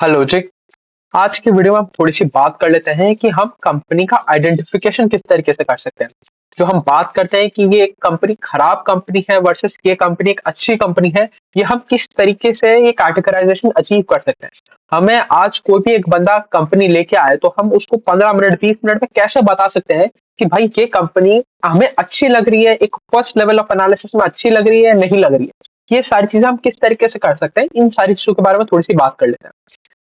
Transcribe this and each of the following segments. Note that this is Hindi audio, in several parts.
हेलो जी। आज की वीडियो में हम थोड़ी-सी बात कर लेते हैं कि हम कंपनी का आइडेंटिफिकेशन किस तरीके से कर सकते हैं। जो हम बात करते हैं कि ये एक कंपनी खराब कंपनी है वर्सेस ये कंपनी एक अच्छी कंपनी है, ये हम किस तरीके से ये कैटेगराइज़ेशन अचीव कर सकते हैं। हमें आज कोई भी एक बंदा कंपनी लेके आए तो हम उसको 15 मिनट 20 मिनट में कैसे बता सकते हैं कि भाई ये कंपनी हमें अच्छी लग रही है, एक फर्स्ट लेवल ऑफ एनालिसिस में अच्छी लग रही है, नहीं लग रही है। ये सारी चीज़ें हम किस तरीके से कर सकते हैं, इन सारी चीज़ों के बारे में थोड़ी-सी बात कर लेते हैं।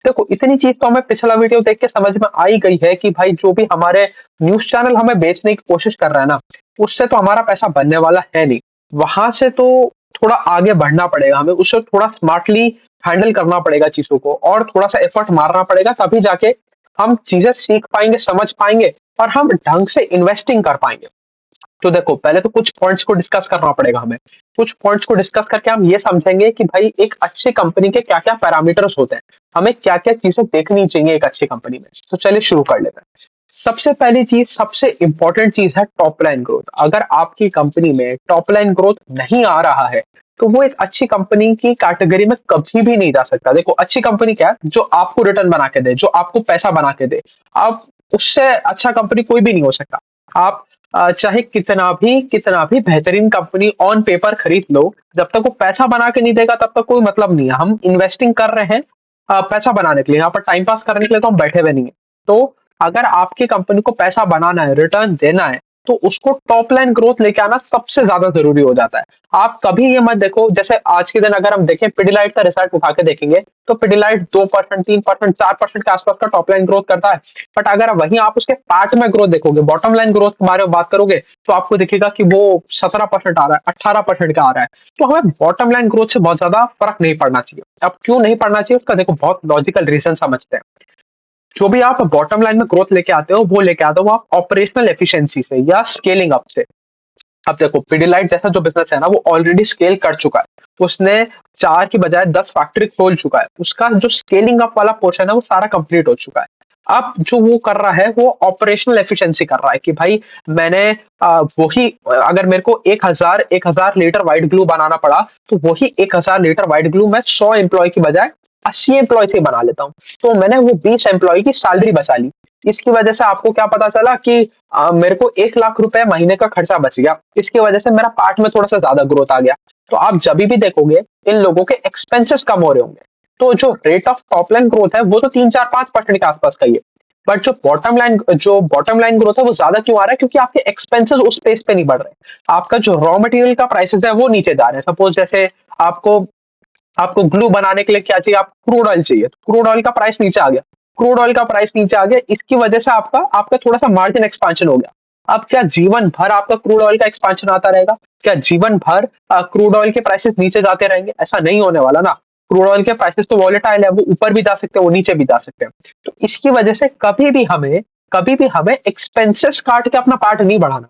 देखो, इतनी चीज़ तो हमें पिछला वीडियो देख के समझ में आ ही गई है कि भाई जो भी हमारे न्यूज़ चैनल हमें बेचने की कोशिश कर रहा है ना, उससे तो हमारा पैसा बनने वाला है नहीं। वहाँ से तो थोड़ा आगे बढ़ना पड़ेगा हमें, उससे थोड़ा स्मार्टली हैंडल करना पड़ेगा चीज़ों को और थोड़ा-सा एफर्ट मारना पड़ेगा तभी जाके हम चीज़ें सीख पाएँगे, समझ पाएँगे और हम ढंग से इन्वेस्टिंग कर पाएँगे। तो देखो, पहले तो कुछ पॉइंट्स को डिस्कस करना पड़ेगा हमें। कुछ पॉइंट्स को डिस्कस करके हम ये समझेंगे कि भाई एक अच्छी कंपनी के क्या-क्या पैरामीटर्स होते हैं। हमें क्या-क्या चीज़ें देखनी चाहिए एक अच्छी कंपनी में। तो चलिए शुरू कर लेते हैं। सबसे पहली चीज़, सबसे इम्पोर्टेंट चीज़ है टॉप लाइन ग्रोथ। अगर आपकी कंपनी में टॉप लाइन ग्रोथ नहीं आ रहा है, तो वो एक अच्छी कंपनी की कैटेगरी में कभी भी नहीं जा सकता। देखो, अच्छी कंपनी क्या है? जो आपको रिटर्न बना के दे, जो आपको पैसा बना के दे। आप उससे अच्छा कंपनी कोई भी नहीं हो सकता। आप चाहे कितना भी बेहतरीन कंपनी ऑन पेपर खरीद लो, जब तक वो पैसा बना के नहीं देगा तब तक कोई मतलब नहीं है। हम इन्वेस्टिंग कर रहे हैं पैसा बनाने के लिए, यहाँ पर टाइम पास करने के लिए तो हम बैठे हुए नहीं हैं। तो अगर आपकी कंपनी को पैसा बनाना है, रिटर्न देना है, तो उसको टॉप लाइन ग्रोथ लेके आना सबसे ज़्यादा ज़रूरी हो जाता है। आप कभी ये मत देखो, जैसे आज के दिन अगर हम देखें पिडिलाइट का रिजल्ट उठा के देखेंगे, तो पिडिलाइट 2%, 3%, 4% के आसपास का टॉप लाइन ग्रोथ करता है। बट अगर वहीं आप उसके पार्ट में ग्रोथ देखोगे, बॉटम लाइन ग्रोथ के बारे में बात करोगे, तो आपको दिखेगा कि वो 17% आ रहा है, 18% का आ रहा है। तो हमें बॉटम लाइन ग्रोथ से बहुत ज़्यादा फ़र्क नहीं पड़ना चाहिए। अब क्यों नहीं पड़ना चाहिए, उसका देखो बहुत लॉजिकल रीज़न समझते हैं। जो भी आप बॉटम लाइन में ग्रोथ लेके आते हो, वो लेके आते हो आप ऑपरेशनल एफिशिएंसी से या स्केलिंग अप से। अब देखो, पिडिलाइट जैसा जो बिज़नेस है ना, वो ऑलरेडी स्केल कर चुका है। उसने 4 की बजाय 10 फैक्ट्री खोल चुका है। उसका जो स्केलिंग अप वाला पोर्शन है, वो सारा कंप्लीट हो चुका है। अब जो वो कर रहा है, वो ऑपरेशनल एफिशिएंसी कर रहा है कि भाई मैंने वही अगर मेरे को 1000 लीटर व्हाइट ग्लू बनाना पड़ा, तो वही 1000 लीटर व्हाइट ग्लू मैं 100 एम्प्लॉयी की बजाय 80 एम्प्लॉयी से बना लेता हूँ। तो मैंने वो 20 एम्प्लॉयी की सैलरी बचा ली। इसकी वजह से आपको क्या पता चला कि मेरे को 1 लाख रुपए महीने का खर्चा बच गया। इसकी वजह से मेरा पार्ट में थोड़ा-सा ज़्यादा ग्रोथ आ गया। तो आप जभी भी देखोगे, इन लोगों के एक्सपेंसेस कम हो रहे होंगे। तो जो rate of top line growth है, वो तो 3, 4, 5% के आसपास का ही है। बट जो बॉटम लाइन ग्रोथ है, वो ज़्यादा क्यों आ रहा है? क्योंकि आपके एक्सपेंसेस उस पेस पे नहीं बढ़ रहे। आपका जो रॉ मटेरियल का प्राइसेज़ है, वो नीचे जा रहे हैं। सपोज़ जैसे आपको आपको ग्लू बनाने के लिए क्या चाहिए? आपको क्रूड ऑयल चाहिए। क्रूड ऑयल का प्राइस नीचे आ गया। क्रूड ऑयल का प्राइस नीचे आ गया, इसकी वजह से आपका आपका थोड़ा-सा मार्जिन एक्सपेंशन हो गया। अब क्या जीवन भर आपका क्रूड ऑयल का एक्सपेंशन आता रहेगा? क्या जीवन भर क्रूड ऑयल के प्राइसेज़ नीचे जाते रहेंगे? ऐसा नहीं होने वाला ना। क्रूड ऑयल के प्राइसेज़ तो वोलेटाइल है, वो ऊपर भी जा सकते हैं, वो नीचे भी जा सकते हैं। तो इसकी वजह से कभी भी हमें एक्सपेंसेस काट के अपना पार्ट नहीं बढ़ाना।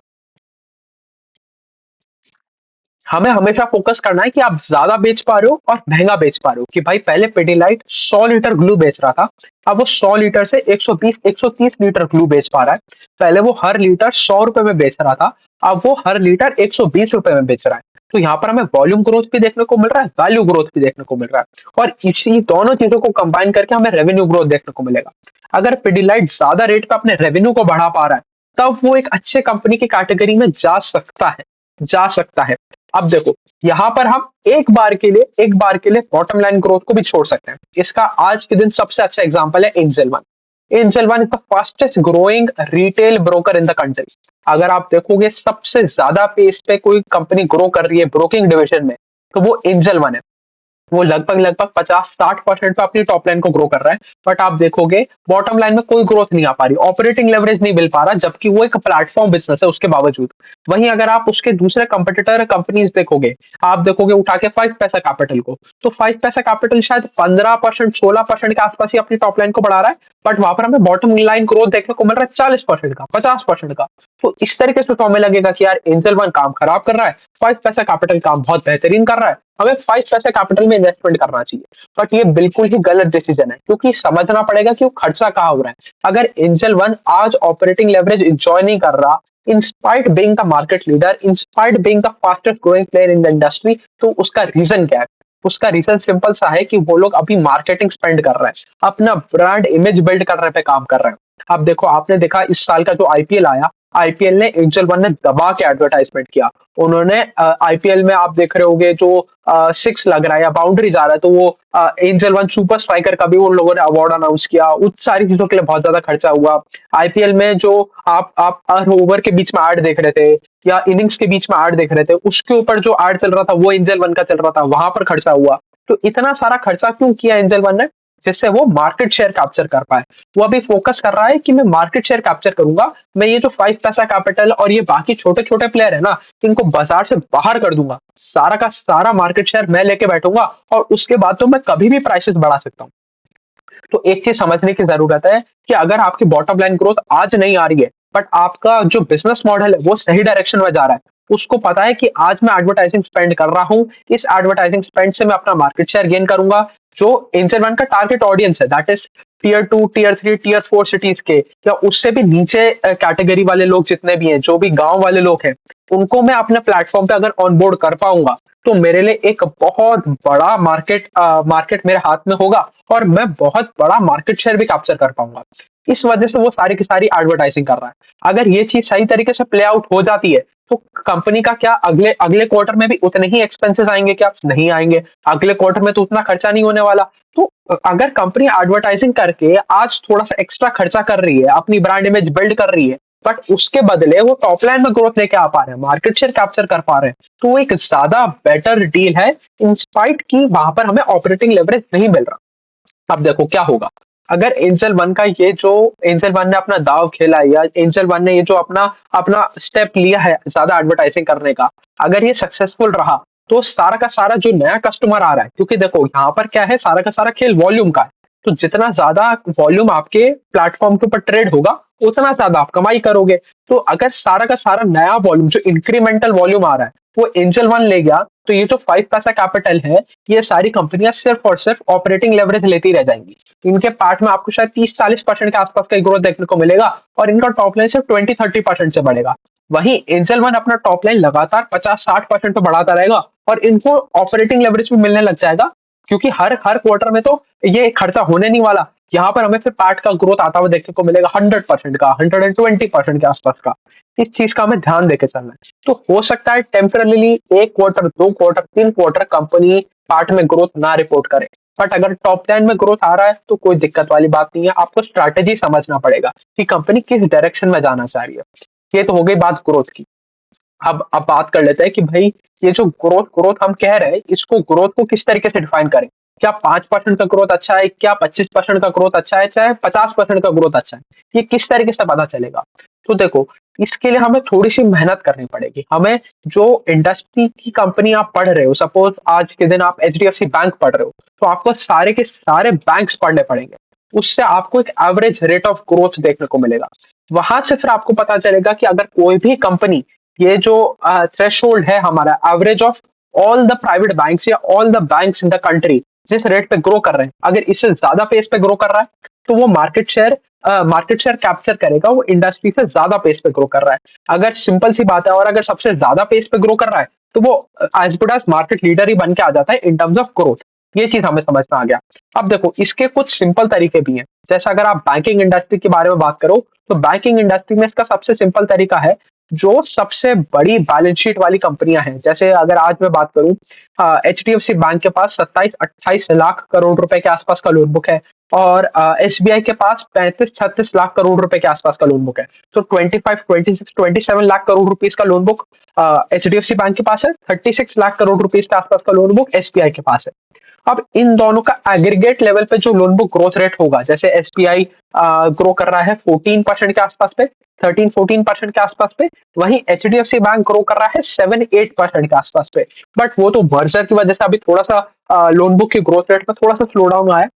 हमें हमेशा फ़ोकस करना है कि आप ज़्यादा बेच पा रहे हो और महँगा बेच पा रहे हो कि भाई पहले पिडिलाइट 100 लीटर ग्लू बेच रहा था, अब वो 100 लीटर से 120 130 लीटर ग्लू बेच पा रहा है। पहले वो हर लीटर ₹100 में बेच रहा था, अब वो हर लीटर ₹120 में बेच रहा है। तो यहाँ पर हमें वॉल्यूम ग्रोथ भी देखने को मिल रहा है, वैल्यू ग्रोथ भी देखने को मिल रहा है और इसी दोनों चीज़ों को कंबाइन करके हमें रेवेन्यू ग्रोथ देखने को मिलेगा। अगर पिडिलाइट ज़्यादा रेट पे अपने रेवेन्यू को बढ़ा पा रहा है, तब वो एक अच्छे कंपनी की कैटेगरी में जा सकता है। अब देखो, यहाँ पर हम एक बार के लिए बॉटम लाइन ग्रोथ को भी छोड़ सकते हैं। इसका आज के दिन सबसे अच्छा एग्जांपल है angel one. Angel one is the fastest growing retail broker in the country. अगर आप देखोगे सबसे ज्यादा पेस पे कोई कंपनी ग्रो कर रही है ब्रोकिंग डिवीजन में, तो वो एंजल वन है। वो लगभग-लगभग 50-60% पे अपनी टॉप लाइन को ग्रो कर रहा है। बट आप देखोगे बॉटम लाइन में कोई ग्रोथ नहीं आ पा रही, ऑपरेटिंग लेवरेज नहीं मिल पा रहा, जबकि वो एक प्लेटफ़ॉर्म बिज़नेस है उसके बावजूद। वहीं अगर आप उसके दूसरे कंपीटिटर कंपनीज़ देखोगे, आप देखोगे उठा के 5 पैसा कैपिटल को, तो 5 पैसा कैपिटल शायद 15%, 16% के आसपास ही अपनी टॉप लाइन को बढ़ा रहा है, बट वहाँ पर हमें बॉटम लाइन ग्रोथ देखने को मिल रहा है 40% का, 50% का। तो इस तरीके से तो हमें लगेगा कि यार एंजल वन काम खराब कर रहा है, 5 पैसा कैपिटल काम बहुत बेहतरीन कर रहा है। हमें 5 पैसे कैपिटल में इन्वेस्टमेंट करना चाहिए। बट ये बिल्कुल ही गलत डिसीजन है क्योंकि समझना पड़ेगा कि वो खर्चा कहाँ हो रहा है। अगर एंजल वन आज ऑपरेटिंग लेवरेज एंजॉय नहीं कर रहा, in spite being the market leader, in spite being the fastest growing player in the industry, तो उसका रीजन क्या है? उसका रीज़न सिंपल सा है कि वो लोग अभी मार्केटिंग स्पेंड कर रहे हैं, अपना ब्रांड इमेज बिल्ड करने पे काम कर रहे हैं। अब देखो, आपने देखा इस साल का जो आईपीएल आया, आईपीएल ने एंजल वन ने दबा के एडवर्टाइजमेंट किया। उन्होंने आईपीएल में आप देख रहे होंगे जो 6 लग रहा है या बाउंड्री जा रहा है, तो वो एंजल वन सुपर स्ट्राइकर का भी उन लोगों ने अवार्ड अनाउंस किया। उस सारी चीज़ों के लिए बहुत ज़्यादा खर्चा हुआ। आईपीएल में जो आप हर ओवर के बीच में ऐड देख रहे थे या इनिंग्स के बीच में ऐड देख रहे थे, उसके ऊपर जो ऐड चल रहा था वो एंजल वन का चल रहा था, वहां पर खर्चा हुआ। तो इतना सारा खर्चा क्यों किया एंजल वन ने? जिससे वो मार्केट शेयर कैप्चर कर पाए। वो अभी फोकस कर रहा है कि मैं मार्केट शेयर कैप्चर करूंगा, मैं ये जो 5 पैसा कैपिटल और ये बाकी छोटे छोटे प्लेयर है ना, इनको बाजार से बाहर कर दूंगा। सारा का सारा मार्केट शेयर मैं लेके बैठूंगा और उसके बाद तो मैं कभी भी प्राइसेस बढ़ा सकता हूँ। तो एक चीज समझने की जरूरत है कि अगर आपकी बॉटम लाइन ग्रोथ आज नहीं आ रही है, बट आपका जो बिजनेस मॉडल है वो सही डायरेक्शन में जा रहा है, उसको पता है कि आज मैं एडवर्टाइजिंग स्पेंड कर रहा हूँ, इस एडवर्टाइजिंग स्पेंड से मैं अपना मार्केट शेयर गेन करूंगा। जो एंजल वन का टारगेट ऑडियंस है, that is tier 2, tier 3, tier 4 cities के या उससे भी नीचे कैटेगरी वाले लोग जितने भी हैं, जो भी गांव वाले लोग हैं, उनको मैं अपने प्लेटफॉर्म पे अगर ऑनबोर्ड कर पाऊंगा, तो मेरे लिए एक बहुत बड़ा मार्केट मेरे हाथ में होगा और मैं बहुत बड़ा मार्केट शेयर भी कैप्चर कर पाऊंगा। इस वजह से वो सारी की सारी एडवर्टाइजिंग कर रहा है। अगर ये चीज सही तरीके से प्ले आउट हो जाती है, तो कंपनी का क्या अगले अगले क्वार्टर में भी उतने ही एक्सपेंसेस आएंगे? क्या नहीं आएंगे? अगले क्वार्टर में तो उतना खर्चा नहीं होने वाला। तो अगर कंपनी एडवर्टाइजिंग करके आज थोड़ा सा एक्स्ट्रा खर्चा कर रही है, अपनी ब्रांड इमेज बिल्ड कर रही है, बट उसके बदले वो टॉप लाइन में ग्रोथ लेके आ पा रहे हैं, मार्केट शेयर कैप्चर कर पा रहे हैं, तो वो एक ज्यादा बेटर डील है, इंस्पाइट की वहां पर हमें ऑपरेटिंग लेवरेज नहीं मिल रहा। अब देखो क्या होगा अगर एंजल वन का ये जो एंजल वन ने अपना दाव खेला है, या एंजल वन ने ये जो अपना अपना स्टेप लिया है ज्यादा एडवर्टाइजिंग करने का, अगर ये सक्सेसफुल रहा, तो सारा का सारा जो नया कस्टमर आ रहा है, क्योंकि देखो यहाँ पर क्या है, सारा का सारा खेल वॉल्यूम का है। तो जितना ज्यादा वॉल्यूम आपके प्लेटफॉर्म के ऊपर ट्रेड होगा, उतना ज्यादा आप कमाई करोगे। तो अगर सारा का सारा नया वॉल्यूम, जो इंक्रीमेंटल वॉल्यूम आ रहा है, वो एंजल वन ले गया, तो ये जो 5 पैसा कैपिटल है, ये सारी कंपनियां सिर्फ और सिर्फ ऑपरेटिंग लेवरेज लेती रह जाएंगी। इनके पार्ट में आपको शायद 30-40% के आसपास का ग्रोथ देखने को मिलेगा और इनका टॉप लाइन सिर्फ 20-30% से बढ़ेगा। वहीं एंजल वन अपना टॉप लाइन लगातार 50-60% पे बढ़ाता रहेगा और इनको ऑपरेटिंग लेवरेज भी मिलने लग जाएगा, क्योंकि हर हर क्वार्टर में तो ये खर्चा होने नहीं वाला। यहाँ पर हमें फिर पार्ट का ग्रोथ आता हुआ देखने को मिलेगा 100% का, 120% के आसपास का। इस चीज का हमें ध्यान देके चलना है। तो हो सकता है temporarily 1 quarter, 2 quarter, 3 quarter company part में ग्रोथ ना रिपोर्ट करे, बट अगर टॉप लाइन में ग्रोथ आ रहा है तो कोई दिक्कत वाली बात नहीं है। आपको स्ट्रैटेजी समझना पड़ेगा कि कंपनी किस डायरेक्शन में जाना चाह रही है। ये तो हो गई बात ग्रोथ की। अब बात कर लेते हैं कि भाई ये जो ग्रोथ ग्रोथ हम कह रहे हैं, इसको ग्रोथ को किस तरीके से डिफाइन करें? क्या 5% का ग्रोथ अच्छा है, क्या 25% का ग्रोथ अच्छा है, चाहे 50% का ग्रोथ अच्छा है? ये किस तरीके से पता चलेगा? तो देखो, इसके लिए हमें थोड़ी सी मेहनत करनी पड़ेगी। हमें जो इंडस्ट्री की कंपनी आप पढ़ रहे हो, सपोज आज के दिन आप एचडीएफसी बैंक पढ़ रहे हो, तो आपको सारे के सारे बैंक्स पढ़ने पड़ेंगे। उससे आपको एक एवरेज रेट ऑफ ग्रोथ देखने को मिलेगा। वहां से फिर आपको पता चलेगा कि अगर कोई भी कंपनी, ये जो थ्रेशोल्ड है हमारा, average of all the private banks या all the banks in the country, जिस रेट पे ग्रो कर रहे हैं, अगर इससे ज्यादा पेस पे ग्रो कर रहा है, तो वो मार्केट शेयर कैप्चर करेगा, वो इंडस्ट्री से ज्यादा पेस पे ग्रो कर रहा है। अगर सिंपल सी बात है, और अगर सबसे ज्यादा पेस पे ग्रो कर रहा है, तो वो as good as market leader ही बन के आ जाता है इन टर्म्स ऑफ ग्रोथ। ये चीज हमें समझ में आ गया। अब देखो, इसके कुछ सिंपल तरीके भी हैं। जैसे अगर आप बैंकिंग इंडस्ट्री के बारे में बात करो, तो बैंकिंग इंडस्ट्री में इसका सबसे सिंपल तरीका है, जो सबसे बड़ी बैलेंस शीट वाली कंपनियां हैं, जैसे अगर आज मैं बात करूं, H D F C bank के पास 27-28 लाख करोड़ रुपए के आसपास का लोन बुक है, और एस बी आई के पास 35-36 लाख करोड़ रुपए के आसपास का लोन बुक है। तो 25-26-27 लाख करोड़ रुपीज का loan book H D F C bank के पास है, 36 लाख करोड़ रुपीज के आसपास का loan book S B I के पास है। अब इन दोनों का एग्रीगेट लेवल पे जो लोन बुक ग्रोथ रेट होगा, जैसे एसबीआई ग्रो कर रहा है 14% के आसपास पे, 13-14% के आसपास पे, वहीं एचडीएफसी बैंक ग्रो कर रहा है 7-8% के आसपास पे। बट वो तो वर्जर की वजह से अभी थोड़ा सा लोन बुक की ग्रोथ रेट में थोड़ा सा स्लो डाउन आया है।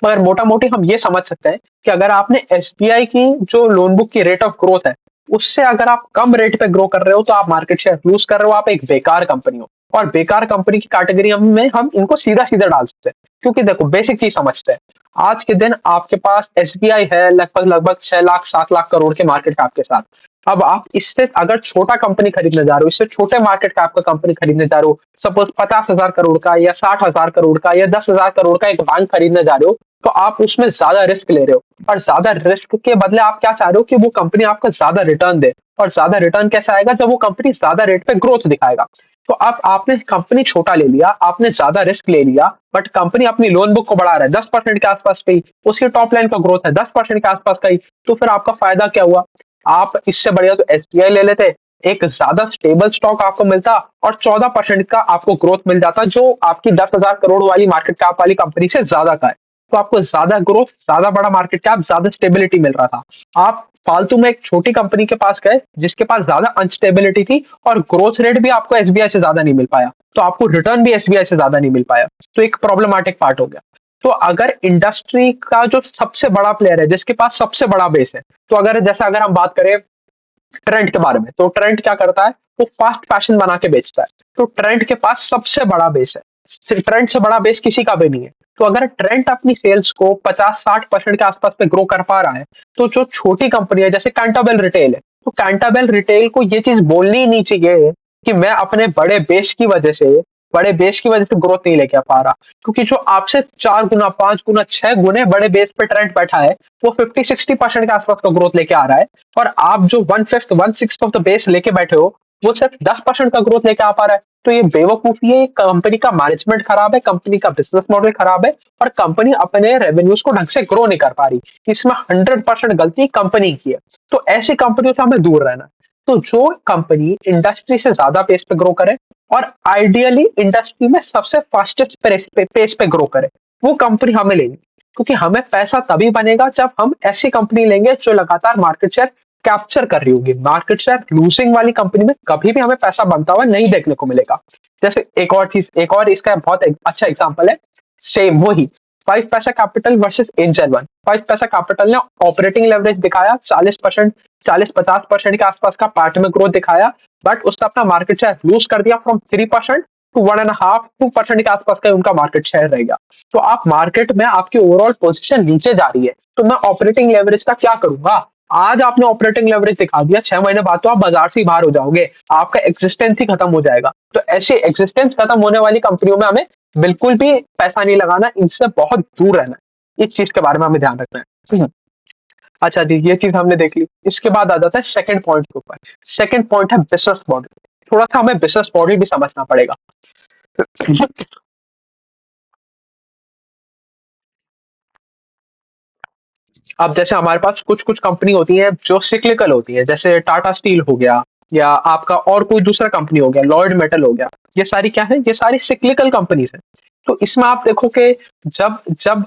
मगर मोटा मोटी हम ये समझ सकते हैं कि अगर आपने एसबीआई की जो लोन बुक की रेट ऑफ ग्रोथ है, उससे अगर आप कम रेट पे ग्रो कर रहे हो, तो आप मार्केट शेयर लूज कर रहे हो, आप एक बेकार कंपनी हो। और बेकार कंपनी की कैटेगरी में हम इनको सीधा सीधा डाल सकते हैं, क्योंकि देखो बेसिक चीज समझते हैं। आज के दिन आपके पास एसबीआई है लगभग लगभग 6 लाख 7 लाख करोड़ के मार्केट कैप के साथ। अब आप इससे अगर छोटा कंपनी खरीदने जा रहे हो, इससे छोटे मार्केट कैप का कंपनी खरीदने जा रहे हो, सपोज 50,000 करोड़ का या 60,000 करोड़ का या 10,000 करोड़ का एक बैंक खरीदने जा रहे हो, तो आप उसमें ज्यादा रिस्क ले रहे हो, और ज्यादा रिस्क के बदले आप क्या चाह रहे हो कि वो कंपनी आपको ज्यादा रिटर्न दे। और ज्यादा रिटर्न कैसे आएगा? जब वो कंपनी ज्यादा रेट पे ग्रोथ दिखाएगा। तो अब आपने कंपनी छोटा ले लिया, आपने ज्यादा रिस्क ले लिया, बट कंपनी अपनी लोन बुक को बढ़ा रहा है 10% के आसपास कहीं, उसकी टॉप लाइन का ग्रोथ है 10% के आसपास कहीं, तो फिर आपका फायदा क्या हुआ? आप इससे बढ़िया तो एसबीआई ले लेते, एक ज्यादा स्टेबल स्टॉक आपको मिलता और 14% का आपको ग्रोथ मिल जाता, जो आपकी 10,000 करोड़ वाली मार्केट कैप वाली कंपनी से ज्यादा का है। तो आपको ज्यादा ग्रोथ, ज्यादा बड़ा मार्केट कैप, ज्यादा स्टेबिलिटी मिल रहा था। आप फालतू में एक छोटी कंपनी के पास गए जिसके पास ज्यादा अनस्टेबिलिटी थी, और ग्रोथ रेट भी आपको एसबीआई से ज्यादा नहीं मिल पाया, तो आपको रिटर्न भी एसबीआई से ज्यादा नहीं मिल पाया। तो एक प्रॉब्लमैटिक पार्ट हो गया। तो अगर इंडस्ट्री का जो सबसे बड़ा प्लेयर है, जिसके पास सबसे बड़ा बेस है, तो अगर हम बात करें ट्रेंड के बारे में, तो ट्रेंड क्या करता है? वो फास्ट फैशन बना के बेचता है। तो ट्रेंड के पास सबसे बड़ा बेस है, ट्रेंड से बड़ा बेस किसी का भी नहीं है। तो अगर ट्रेंड अपनी सेल्स को 50-60% के आसपास पे ग्रो कर पा रहा है, तो जो छोटी कंपनी है जैसे कैंटाबेल रिटेल है, तो कैंटाबेल रिटेल को ये चीज बोलनी ही नहीं चाहिए कि मैं अपने बड़े बेस की वजह से ग्रोथ नहीं लेके आ पा रहा, क्योंकि जो आपसे 4 गुना, 5 गुना, 6 गुने बड़े बेस पे ट्रेंड बैठा है, वो 50-60% के आसपास का ग्रोथ लेके आ रहा है, और आप जो 1/5 ऑफ द बेस लेके बैठे हो, वो सिर्फ 10% का ग्रोथ लेके आ पा रहा है। तो ये बेवकूफी है, कंपनी का मैनेजमेंट खराब है, कंपनी का बिजनेस मॉडल खराब है, और कंपनी अपने रेवेन्यूज को ढंग से ग्रो नहीं कर पा रही। इसमें 100% गलती कंपनी की है। तो ऐसी कंपनियों से हमें दूर रहना है। तो जो कंपनी इंडस्ट्री से ज्यादा पेस पे ग्रो करे, और आइडियली इंडस्ट्री में सबसे फास्टेस्ट पेस पे ग्रो करे, वो कंपनी हमें लेनी, क्योंकि हमें पैसा तभी बनेगा जब हम ऐसी कंपनी लेंगे जो लगातार मार्केट शेयर कैप्चर कर रही होगी। मार्केट शेयर लूजिंग वाली कंपनी में कभी भी हमें पैसा बनता हुआ नहीं देखने को मिलेगा। जैसे एक और इसका बहुत अच्छा एग्जांपल है, सेम वही 5 पैसा कैपिटल वर्सेस एंजल वन। 5 पैसा कैपिटल ने ऑपरेटिंग लेवरेज दिखाया 40%, 40-50% के आसपास का पार्ट में ग्रोथ दिखाया, बट उसने अपना मार्केट शेयर लूज कर दिया फ्रॉम 3% टू 1.5-2% के आसपास का उनका मार्केट शेयर रह गया। तो आप मार्केट में आपकी ओवरऑल पोजीशन नीचे जा रही है, तो मैं ऑपरेटिंग लेवरेज का क्या करूंगा? आज आपने ऑपरेटिंग लेवरेज दिखा दिया, 6 महीने बाद तो आप बाजार से ही बाहर हो जाओगे, आपका एक्सिस्टेंस ही खत्म हो जाएगा। तो ऐसे एक्सिस्टेंस खत्म होने वाली कंपनियों में हमें बिल्कुल भी पैसा नहीं लगाना, इनसे बहुत दूर रहना है। इस चीज के बारे में हमें ध्यान रखना है। अच्छा जी, ये चीज हमने देख ली। इसके बाद आ जाता है सेकंड पॉइंट के ऊपर। सेकंड पॉइंट है बिजनेस मॉडल। थोड़ा सा हमें बिजनेस मॉडल भी समझना पड़ेगा। अब जैसे हमारे पास कुछ कुछ कंपनी होती है जो सिक्लिकल होती है, जैसे टाटा स्टील हो गया, या आपका और कोई दूसरा कंपनी हो गया, लॉयड मेटल हो गया। ये सारी क्या है? ये सारी सिक्लिकल कंपनीज है। तो इसमें आप देखो कि जब जब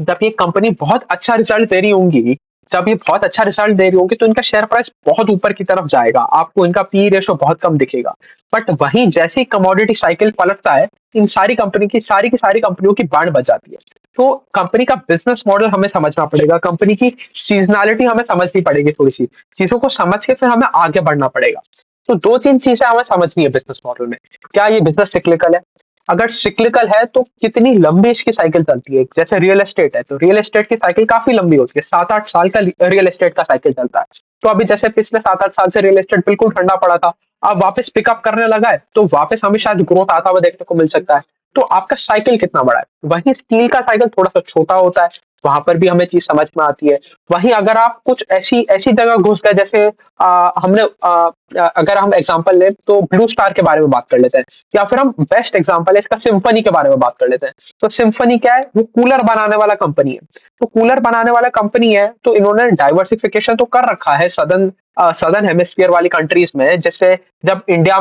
जब ये कंपनी बहुत अच्छा रिजल्ट दे रही होंगी, जब ये बहुत अच्छा रिजल्ट दे रही होगी, तो इनका शेयर प्राइस बहुत ऊपर की तरफ जाएगा, आपको इनका पी रेशो बहुत कम दिखेगा। बट वहीं जैसे ही कमोडिटी साइकिल पलटता है, इन सारी कंपनी की सारी कंपनियों की बाढ़ बच जाती है। तो कंपनी का बिजनेस मॉडल हमें समझना पड़ेगा, कंपनी की सीजनैलिटी हमें समझनी पड़ेगी, थोड़ी सी चीजों को समझ के फिर हमें आगे बढ़ना पड़ेगा। तो 2-3 चीजें हमें समझनी है बिजनेस मॉडल में। क्या ये बिजनेस सिक्लिकल है? अगर सिक्लिकल है तो कितनी लंबी इसकी साइकिल चलती है? जैसे रियल एस्टेट है, तो रियल एस्टेट की साइकिल काफी लंबी होती है, 7-8 साल का रियल एस्टेट का साइकिल चलता है। तो अभी जैसे पिछले 7-8 साल से रियल एस्टेट बिल्कुल ठंडा पड़ा था, अब वापस पिकअप करने लगा है, तो वापस हमें शायद ग्रोथ आता हुआ देखने को मिल सकता है। तो आपका साइकिल कितना बड़ा है? वहीं स्टील का साइकिल थोड़ा सा छोटा होता है, वहां पर भी हमें चीज समझ में आती है। वहीं अगर आप कुछ ऐसी ऐसी जगह घुस गए, जैसे अगर हम एग्जांपल लें तो ब्लू स्टार के बारे में बात कर लेते हैं, या फिर हम बेस्ट एग्जांपल है इसका सिम्फनी के बारे में बात कर लेते हैं। तो सिम्फनी क्या है? वो कूलर बनाने वाला कंपनी है। तो कूलर बनाने वाला कंपनी है, तो इन्होंने डाइवर्सिफिकेशन तो कर रखा है सदर्न हेमिस्फीयर वाली कंट्रीज में। जैसे जब इंडिया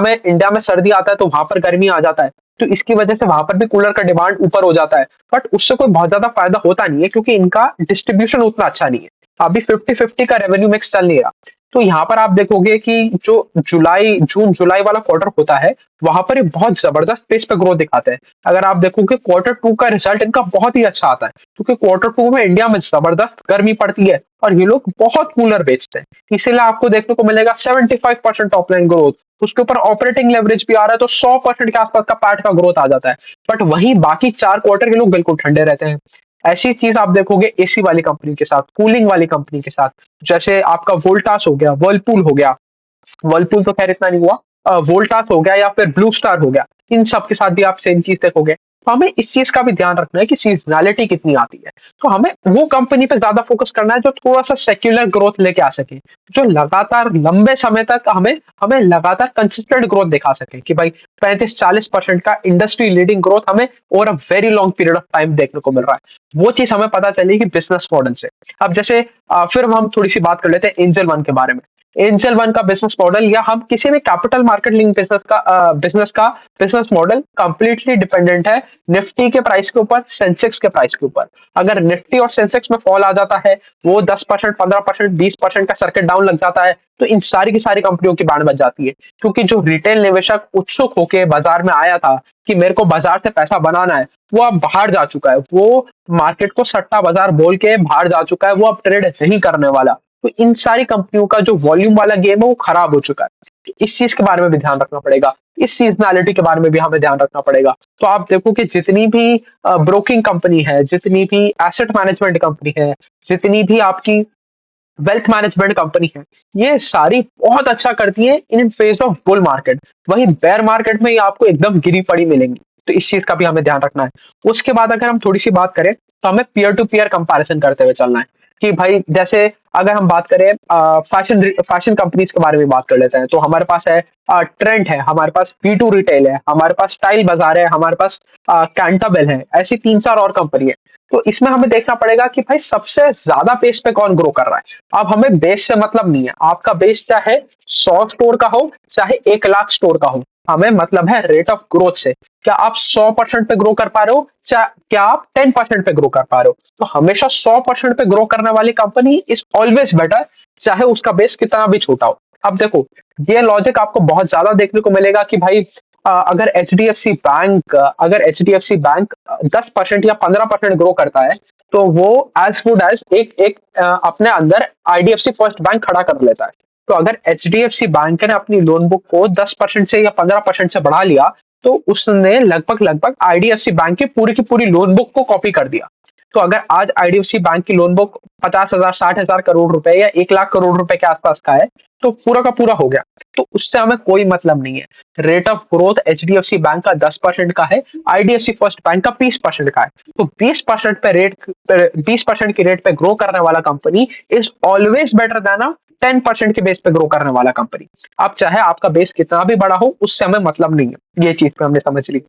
में सर्दी आता है, तो वहां पर गर्मी आ जाता है, तो इसकी वजह से वहां पर भी कूलर का डिमांड ऊपर हो जाता है। बट उससे कोई बहुत ज्यादा फायदा होता नहीं है, क्योंकि इनका डिस्ट्रीब्यूशन उतना अच्छा नहीं है। अभी 50-50 का रेवेन्यू मिक्स चल नहीं रहा। तो यहाँ पर आप देखोगे कि जो जून जुलाई वाला क्वार्टर होता है, वहां पर ये बहुत जबरदस्त पेस पे ग्रोथ दिखाते हैं। अगर आप देखोगे Q2 का रिजल्ट इनका बहुत ही अच्छा आता है, क्योंकि Q2 में इंडिया में जबरदस्त गर्मी पड़ती है, और ये लोग बहुत कूलर बेचते हैं। इसीलिए आपको देखने को मिलेगा 75% टॉप लाइन ग्रोथ। उसके ऊपर ऑपरेटिंग लेवरेज भी आ रहा है, तो 100% के आसपास का पैट का ग्रोथ आ जाता है। बट वहीं बाकी 4 क्वार्टर के लोग बिल्कुल ठंडे रहते हैं। ऐसी चीज आप देखोगे एसी वाली कंपनी के साथ, कूलिंग वाली कंपनी के साथ, जैसे आपका वोल्टास हो गया, वर्लपूल हो गया। वर्लपूल तो खैर इतना नहीं हुआ, वोल्टास हो गया या फिर ब्लू स्टार हो गया, इन सब के साथ भी आप सेम चीज देखोगे। तो हमें इस चीज का भी ध्यान रखना है कि सीजनैलिटी कितनी आती है। तो हमें वो कंपनी पे ज्यादा फोकस करना है जो थोड़ा सा सेक्युलर ग्रोथ लेके आ सके, जो लगातार लंबे समय तक हमें हमें लगातार कंसिस्टेंट ग्रोथ दिखा सके कि भाई 35-40% का इंडस्ट्री लीडिंग ग्रोथ हमें over a very long period of time देखने को मिल रहा है। वो चीज हमें पता चलेगी बिजनेस मॉडल से। अब जैसे फिर हम थोड़ी सी बात कर लेते हैं एंजल वन के बारे में। एंजल वन का बिजनेस मॉडल या हम किसी भी capital market link business model completely dependent है निफ्टी के प्राइस के ऊपर, सेंसेक्स के प्राइस के ऊपर। अगर निफ्टी और सेंसेक्स में फॉल आ जाता है, वो 10%, 15%, 20% का सर्किट डाउन लग जाता है, तो इन सारी की सारी कंपनियों की बैंड बच जाती है। क्योंकि जो रिटेल निवेशक उत्सुक होके बाजार में आया था कि मेरे को बाजार से पैसा बनाना है, वो अब बाहर जा चुका है। वो मार्केट को सट्टा बाजार बोल के बाहर जा चुका है, वो अब ट्रेड नहीं करने वाला। तो इन सारी कंपनियों का जो वॉल्यूम वाला गेम है वो खराब हो चुका है। तो इस चीज के बारे में भी ध्यान रखना पड़ेगा, इस सीजनैलिटी के बारे में भी हमें ध्यान रखना पड़ेगा। तो आप देखो कि जितनी भी ब्रोकिंग कंपनी है, जितनी भी एसेट मैनेजमेंट कंपनी है, जितनी भी आपकी वेल्थ मैनेजमेंट कंपनी है, ये सारी बहुत अच्छा करती है इन फेज ऑफ बुल मार्केट। वहीं बेयर मार्केट में ये आपको एकदम गिरी पड़ी मिलेंगी। तो इस चीज का भी हमें ध्यान रखना है। उसके बाद अगर हम थोड़ी सी बात करें तो हमें पीयर टू पीयर कंपैरिजन करते हुए चलना है कि भाई जैसे अगर हम बात करें फैशन फैशन कंपनीज के बारे में बात कर लेते हैं, तो हमारे पास है ट्रेंड है, हमारे पास बी टू रिटेल है, हमारे पास स्टाइल बाजार है, हमारे पास कैंटाबेल है, ऐसी 3-4 और कंपनी है। तो इसमें हमें देखना पड़ेगा कि भाई सबसे ज्यादा पेस पे कौन ग्रो कर रहा है। अब हमें बेस से मतलब नहीं है, आपका बेस चाहे 100 स्टोर का हो चाहे 1 लाख स्टोर का हो, हमें मतलब है रेट ऑफ ग्रोथ से। क्या आप 100% पे ग्रो कर पा रहे हो, क्या आप 10% पे ग्रो कर पा रहे हो। तो हमेशा 100% पे ग्रो करने वाली कंपनी इज ऑलवेज बेटर, चाहे उसका बेस कितना भी छोटा हो। अब देखो, ये लॉजिक आपको बहुत ज्यादा देखने को मिलेगा कि भाई अगर H D F C bank 10% या 15% ग्रो करता है, तो वो एज गुड एज अपने अंदर आईडीएफसी फर्स्ट बैंक खड़ा कर लेता है। तो अगर H D F C bank ने अपनी लोन बुक को 10% से या 15% से बढ़ा लिया, तो उसने लगभग लगभग आईडीएफसी बैंक की पूरी लोन बुक को कॉपी कर दिया। तो अगर आज आईडीएफसी बैंक की लोन बुक 50,000, 60,000 करोड़ रुपए या 1 लाख करोड़ रुपए के आसपास का है, तो पूरा का पूरा हो गया। तो उससे हमें कोई मतलब नहीं है। Rate of growth HDFC bank का 10% का है, आईडीएफसी फर्स्ट बैंक का 20% का है। तो 20% की रेट पे ग्रो करने वाला company is always better than 10% के बेस पे ग्रो करने वाला कंपनी। अब चाहे आपका बेस कितना भी बड़ा हो, उससे हमें मतलब नहीं है। ये चीज पे हमने समझ ली।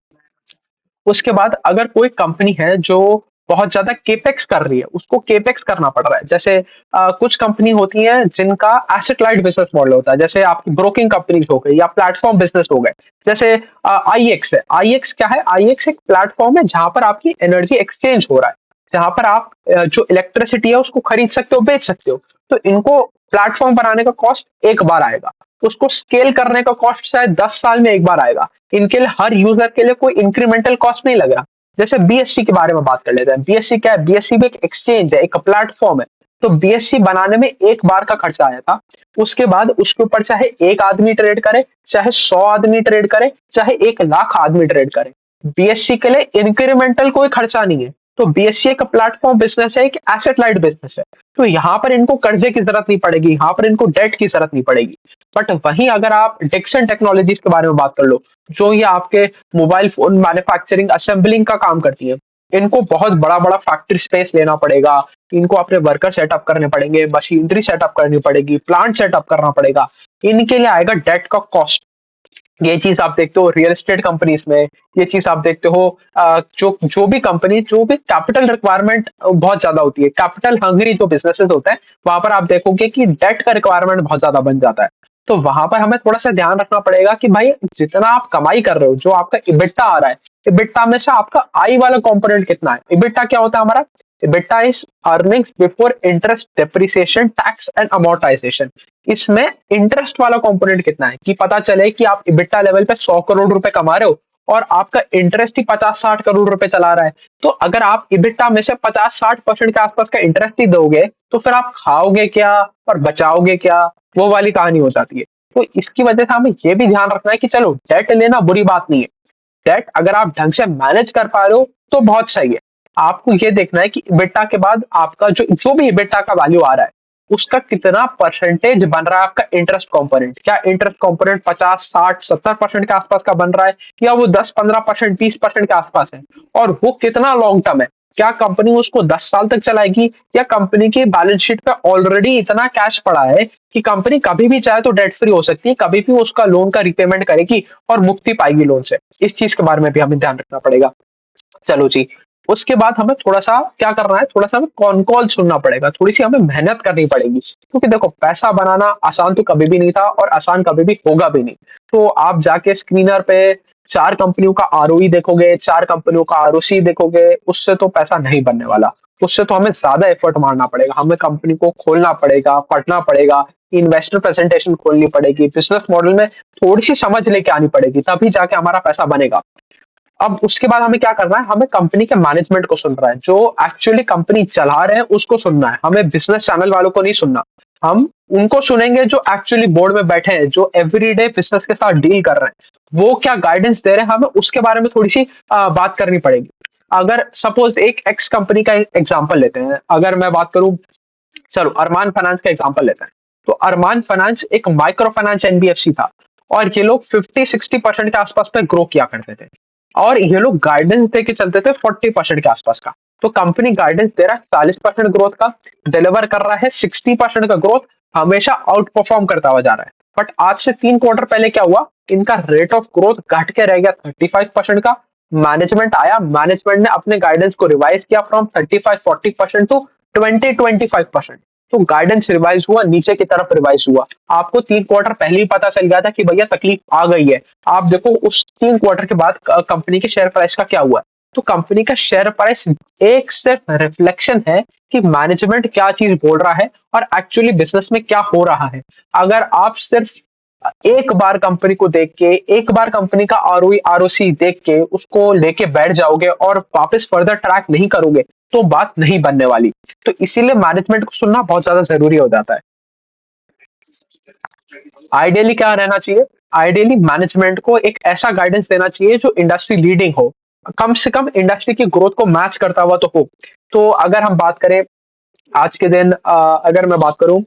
उसके बाद अगर कोई कंपनी है जो बहुत ज्यादा केपेक्स कर रही है, उसको केपेक्स करना पड़ रहा है। जैसे कुछ कंपनी होती है जिनका एसेट लाइट बिजनेस मॉडल होता है, जैसे आपकी ब्रोकिंग कंपनीज हो गई या प्लेटफॉर्म बिजनेस हो गए। जैसे आईएक्स है। आईएक्स क्या है? आईएक्स एक प्लेटफॉर्म है जहां पर आपकी एनर्जी एक्सचेंज हो रहा है, जहां पर आप जो इलेक्ट्रिसिटी है उसको खरीद सकते हो, बेच सकते हो। तो इनको प्लेटफॉर्म बनाने का कॉस्ट एक बार आएगा, उसको स्केल करने का कॉस्ट शायद 10 साल में एक बार आएगा। इनके लिए हर यूजर के लिए कोई इंक्रीमेंटल कॉस्ट नहीं लग रहा। जैसे बीएससी के बारे में बात कर लेते हैं। बीएससी क्या है? बीएससी भी एक एक्सचेंज है, एक प्लेटफॉर्म है। तो बीएससी बनाने में एक बार का खर्चा आया था। उसके बाद उसके ऊपर चाहे एक आदमी ट्रेड करे, चाहे 100 आदमी ट्रेड करे, चाहे 1 लाख आदमी ट्रेड करे, बीएससी के लिए इंक्रीमेंटल कोई खर्चा नहीं है। तो बीएससी एक प्लेटफॉर्म बिजनेस है, एक एसेट लाइट बिजनेस है। तो यहाँ पर इनको कर्जे की जरूरत नहीं पड़ेगी, यहाँ पर इनको डेट की जरूरत नहीं पड़ेगी। बट वहीं अगर आप डिक्सन टेक्नोलॉजीज के बारे में बात कर लो, जो ये आपके मोबाइल फोन मैन्युफैक्चरिंग असेंबलिंग का काम करती है, इनको बहुत बड़ा बड़ा फैक्ट्री स्पेस लेना पड़ेगा, इनको अपने वर्कर सेटअप करने पड़ेंगे, मशीनरी सेटअप करनी पड़ेगी, प्लांट सेटअप करना पड़ेगा। इनके लिए आएगा डेट का कॉस्ट। ये चीज आप देखते हो रियल एस्टेट कंपनीज में, ये चीज आप देखते हो जो जो भी कंपनी, जो भी कैपिटल रिक्वायरमेंट बहुत ज्यादा होती है, कैपिटल हंगरी जो बिजनेसेस होते हैं, वहां पर आप देखोगे कि डेट का रिक्वायरमेंट बहुत ज्यादा बन जाता है। तो वहां पर हमें थोड़ा सा ध्यान रखना पड़ेगा कि भाई जितना आप कमाई कर रहे हो, जो आपका इबिट्टा आ रहा है, इबिट्टा में से आपका आई वाला कंपोनेंट कितना है। इबिट्टा क्या होता है हमारा? EBITDA is earnings before interest, depreciation, tax and amortization. इसमें इंटरेस्ट वाला कंपोनेंट कितना है, कि पता चले कि आप इबिट्टा लेवल पे 100 करोड़ रुपए कमा रहे हो और आपका इंटरेस्ट ही 50-60 करोड़ रुपए चला रहा है। तो अगर आप इबिट्टा में से 50-60% के आसपास का इंटरेस्ट ही दोगे, तो फिर आप खाओगे क्या और बचाओगे क्या? वो वाली कहानी हो जाती है। तो इसकी वजह से हमें ये भी ध्यान रखना है कि चलो डेट लेना बुरी बात नहीं है, डेट अगर आप ढंग से मैनेज कर पा रहे हो तो बहुत सही है। आपको ये देखना है कि EBITDA के बाद आपका जो जो भी EBITDA का वैल्यू आ रहा है, उसका कितना परसेंटेज बन रहा है आपका इंटरेस्ट कंपोनेंट। क्या इंटरेस्ट कंपोनेंट 50, 60, 70% के आसपास का बन रहा है, या वो 10-15%, 20% के आसपास है, और वो कितना लॉन्ग टर्म है। क्या कंपनी उसको 10 साल तक चलाएगी, या कंपनी की बैलेंस शीट पे ऑलरेडी इतना कैश पड़ा है कि कंपनी कभी भी चाहे तो डेट फ्री हो सकती है, कभी भी उसका लोन का रिपेमेंट करेगी और मुक्ति पाएगी लोन से। इस चीज के बारे में भी हमें ध्यान रखना पड़ेगा। चलो जी, उसके बाद हमें थोड़ा-सा क्या करना है, थोड़ा-सा हमें कॉन कॉल सुनना पड़ेगा, थोड़ी-सी हमें मेहनत करनी पड़ेगी। क्योंकि देखो, पैसा बनाना आसान तो कभी भी नहीं था और आसान कभी भी होगा भी नहीं। तो आप जाके स्क्रीनर पे 4 कंपनियों का आरओई देखोगे, 4 कंपनियों का आरओसी देखोगे, उससे तो पैसा नहीं बनने वाला। उससे तो हमें ज़्यादा एफर्ट मारना पड़ेगा, हमें कंपनी को खोलना पड़ेगा, पढ़ना पड़ेगा, इन्वेस्टर प्रेज़ेंटेशन खोलनी पड़ेगी, बिज़नेस मॉडल में थोड़ी-सी समझ लेके आनी पड़ेगी, तभी जाके हमारा पैसा बनेगा। अब उसके बाद हमें क्या करना है, हमें कंपनी के मैनेजमेंट को सुनना है, जो एक्चुअली कंपनी चला रहे हैं उसको सुनना है, हमें बिजनेस चैनल वालों को नहीं सुनना। हम उनको सुनेंगे जो एक्चुअली बोर्ड में बैठे हैं, जो एवरीडे बिजनेस के साथ डील कर रहे हैं, वो क्या गाइडेंस दे रहे हैं, हमें उसके बारे में थोड़ी सी बात करनी पड़ेगी। अगर सपोज एक एक्स कंपनी का एग्जांपल लेते हैं, अगर मैं बात करूं, चलो अरमान फाइनेंस का एग्जांपल लेते हैं। तो अरमान फाइनेंस एक माइक्रो फाइनेंस एनबीएफसी था, और ये लोग 50-60% के आसपास पे ग्रो किया करते थे, और ये लोग गाइडेंस दे के चलते थे 40% के आसपास का। तो कंपनी गाइडेंस दे रहा है 40% ग्रोथ का, डिलीवर कर रहा है 60% का ग्रोथ, हमेशा आउट परफॉर्म करता हुआ जा रहा है। बट आज से 3 क्वार्टर पहले क्या हुआ, इनका रेट ऑफ ग्रोथ घट के रह गया 35% का। मैनेजमेंट आया, मैनेजमेंट ने अपने गाइडेंस को रिवाइज किया फ्रॉम 35-40% टू 20-25%। तो गाइडेंस रिवाइज हुआ, नीचे की तरफ रिवाइज हुआ। आपको 3 क्वार्टर पहले ही पता चल गया था कि भैया तकलीफ आ गई है। आप देखो उस 3 क्वार्टर के बाद कंपनी के शेयर प्राइस का क्या हुआ। तो कंपनी का शेयर प्राइस एक सिर्फ रिफ्लेक्शन है कि मैनेजमेंट क्या चीज बोल रहा है और एक्चुअली बिजनेस में क्या हो रहा है। अगर आप सिर्फ एक बार कंपनी को देख के, एक बार कंपनी का आरओई आरओसी देख के उसको लेके बैठ जाओगे और वापस फर्दर ट्रैक नहीं करोगे, तो बात नहीं बनने वाली। तो इसीलिए मैनेजमेंट को सुनना बहुत ज्यादा जरूरी हो जाता है। आइडियली क्या रहना चाहिए, आइडियली मैनेजमेंट को एक ऐसा गाइडेंस देना चाहिए जो इंडस्ट्री लीडिंग हो, कम से कम इंडस्ट्री की ग्रोथ को मैच करता हुआ तो हो। तो अगर हम बात करें आज के दिन, अगर मैं बात करूं,